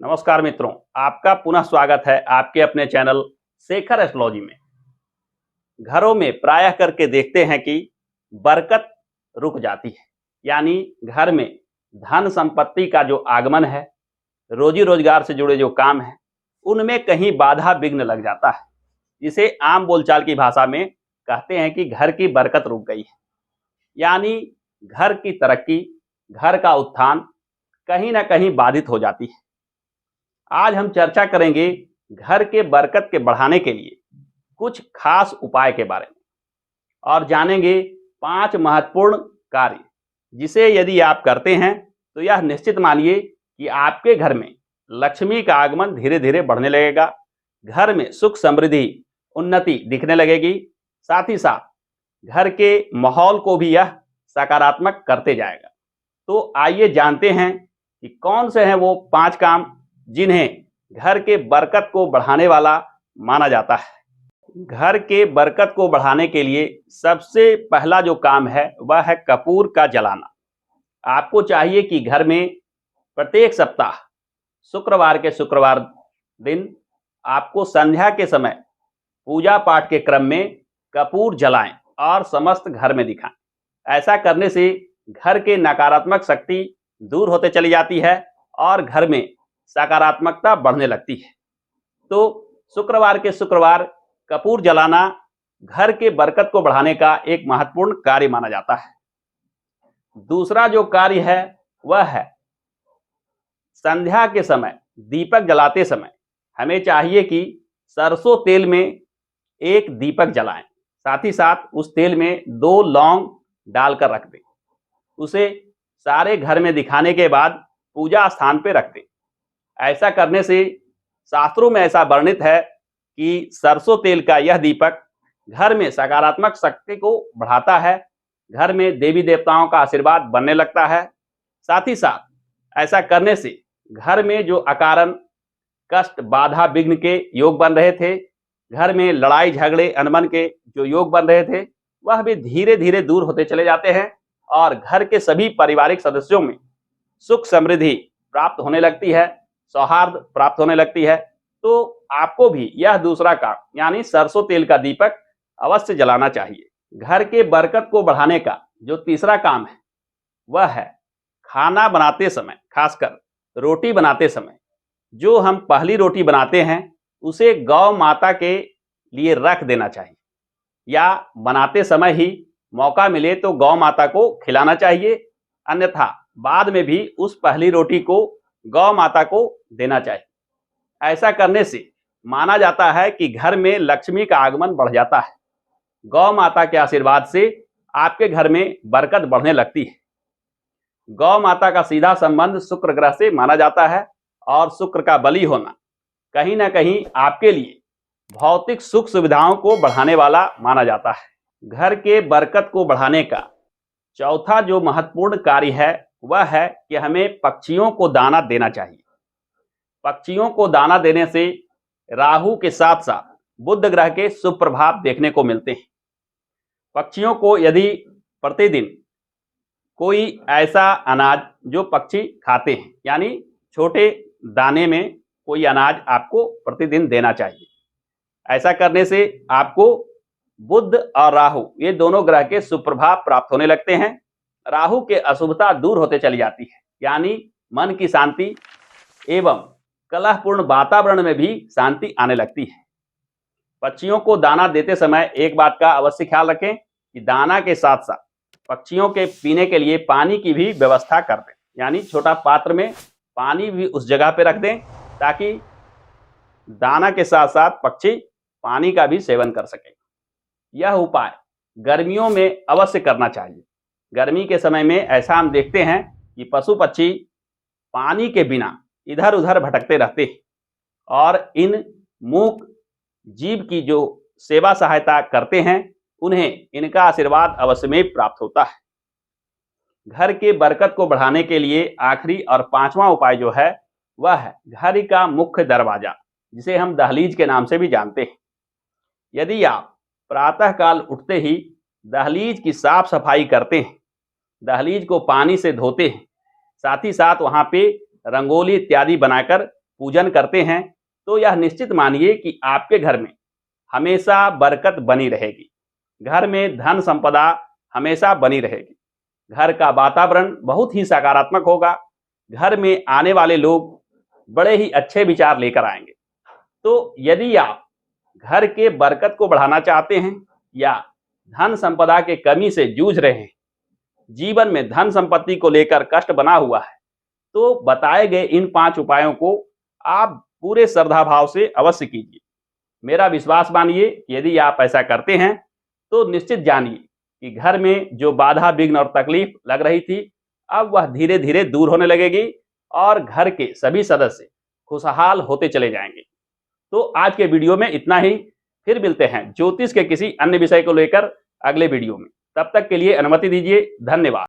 नमस्कार मित्रों, आपका पुनः स्वागत है आपके अपने चैनल शेखर एस्ट्रोलॉजी में। घरों में प्रायः करके देखते हैं कि बरकत रुक जाती है, यानी घर में धन संपत्ति का जो आगमन है, रोजी रोजगार से जुड़े जो काम हैं, उनमें कहीं बाधा विघ्न लग जाता है, जिसे आम बोलचाल की भाषा में कहते हैं कि घर की बरकत रुक गई है। यानी घर की तरक्की, घर का उत्थान कहीं ना कहीं बाधित हो जाती है। आज हम चर्चा करेंगे घर के बरकत के बढ़ाने के लिए कुछ खास उपाय के बारे में और जानेंगे 5 महत्वपूर्ण कार्य, जिसे यदि आप करते हैं तो यह निश्चित मानिए कि आपके घर में लक्ष्मी का आगमन धीरे धीरे बढ़ने लगेगा, घर में सुख समृद्धि उन्नति दिखने लगेगी, साथ ही साथ घर के माहौल को भी यह सकारात्मक करते जाएगा। तो आइए जानते हैं कि कौन से हैं वो 5 काम जिन्हें घर के बरकत को बढ़ाने वाला माना जाता है। घर के बरकत को बढ़ाने के लिए सबसे पहला जो काम है वह है कपूर का जलाना। आपको चाहिए कि घर में प्रत्येक सप्ताह शुक्रवार के शुक्रवार दिन आपको संध्या के समय पूजा पाठ के क्रम में कपूर जलाएं और समस्त घर में दिखाएं। ऐसा करने से घर के नकारात्मक शक्ति दूर होते चली जाती है और घर में सकारात्मकता बढ़ने लगती है। तो शुक्रवार के शुक्रवार कपूर जलाना घर के बरकत को बढ़ाने का एक महत्वपूर्ण कार्य माना जाता है। दूसरा जो कार्य है वह है संध्या के समय दीपक जलाते समय हमें चाहिए कि सरसों तेल में एक दीपक जलाएं, साथ ही साथ उस तेल में 2 लौंग डालकर रख दें। उसे सारे घर में दिखाने के बाद पूजा स्थान पर रख दें। ऐसा करने से शास्त्रों में ऐसा वर्णित है कि सरसों तेल का यह दीपक घर में सकारात्मक शक्ति को बढ़ाता है, घर में देवी देवताओं का आशीर्वाद बनने लगता है। साथ ही साथ ऐसा करने से घर में जो अकारण कष्ट बाधा विघ्न के योग बन रहे थे, घर में लड़ाई झगड़े अनबन के जो योग बन रहे थे, वह भी धीरे धीरे दूर होते चले जाते हैं और घर के सभी पारिवारिक सदस्यों में सुख समृद्धि प्राप्त होने लगती है, सौहार्द प्राप्त होने लगती है। तो आपको भी यह दूसरा काम यानी सरसों तेल का दीपक अवश्य जलाना चाहिए। घर के बरकत को बढ़ाने का जो तीसरा काम है वह है खाना बनाते समय, खासकर रोटी बनाते समय जो हम पहली रोटी बनाते हैं उसे गौ माता के लिए रख देना चाहिए, या बनाते समय ही मौका मिले तो गौ माता को खिलाना चाहिए, अन्यथा बाद में भी उस पहली रोटी को गौ माता को देना चाहिए। ऐसा करने से माना जाता है कि घर में लक्ष्मी का आगमन बढ़ जाता है। गौ माता के आशीर्वाद से आपके घर में बरकत बढ़ने लगती है। गौ माता का सीधा संबंध शुक्र ग्रह से माना जाता है और शुक्र का बलि होना कहीं ना कहीं आपके लिए भौतिक सुख सुविधाओं को बढ़ाने वाला माना जाता है। घर के बरकत को बढ़ाने का चौथा जो महत्वपूर्ण कार्य है वह है कि हमें पक्षियों को दाना देना चाहिए। पक्षियों को दाना देने से राहु के साथ साथ बुध ग्रह के शुभ प्रभाव देखने को मिलते हैं। पक्षियों को यदि प्रतिदिन कोई ऐसा अनाज जो पक्षी खाते हैं, यानी छोटे दाने में कोई अनाज आपको प्रतिदिन देना चाहिए। ऐसा करने से आपको बुध और राहु ये दोनों ग्रह के शुभ प्रभाव प्राप्त होने लगते हैं। राहु के अशुभता दूर होते चली जाती है, यानी मन की शांति एवं कलहपूर्ण वातावरण में भी शांति आने लगती है। पक्षियों को दाना देते समय एक बात का अवश्य ख्याल रखें कि दाना के साथ साथ पक्षियों के पीने के लिए पानी की भी व्यवस्था कर दें, यानी छोटा पात्र में पानी भी उस जगह पर रख दें ताकि दाना के साथ साथ पक्षी पानी का भी सेवन कर सकें। यह उपाय गर्मियों में अवश्य करना चाहिए। गर्मी के समय में ऐसा हम देखते हैं कि पशु पक्षी पानी के बिना इधर उधर भटकते रहते हैं और इन मूक जीव की जो सेवा सहायता करते हैं उन्हें इनका आशीर्वाद अवश्य में प्राप्त होता है। घर के बरकत को बढ़ाने के लिए आखिरी और 5वां उपाय जो है वह है घर का मुख्य दरवाजा, जिसे हम दहलीज के नाम से भी जानते हैं। यदि आप प्रातः काल उठते ही दहलीज की साफ सफाई करते हैं, दहलीज को पानी से धोते हैं, साथ ही साथ वहां पे रंगोली इत्यादि बनाकर पूजन करते हैं तो यह निश्चित मानिए कि आपके घर में हमेशा बरकत बनी रहेगी, घर में धन संपदा हमेशा बनी रहेगी, घर का वातावरण बहुत ही सकारात्मक होगा, घर में आने वाले लोग बड़े ही अच्छे विचार लेकर आएंगे। तो यदि आप घर के बरकत को बढ़ाना चाहते हैं या धन संपदा के कमी से जूझ रहे हैं, जीवन में धन संपत्ति को लेकर कष्ट बना हुआ है, तो बताए गए इन 5 उपायों को आप पूरे श्रद्धा भाव से अवश्य कीजिए। मेरा विश्वास मानिए, यदि आप ऐसा करते हैं तो निश्चित जानिए कि घर में जो बाधा विघ्न और तकलीफ लग रही थी, अब वह धीरे धीरे दूर होने लगेगी और घर के सभी सदस्य खुशहाल होते चले जाएंगे। तो आज के वीडियो में इतना ही। फिर मिलते हैं ज्योतिष के किसी अन्य विषय को लेकर अगले वीडियो में। तब तक के लिए अनुमति दीजिए। धन्यवाद।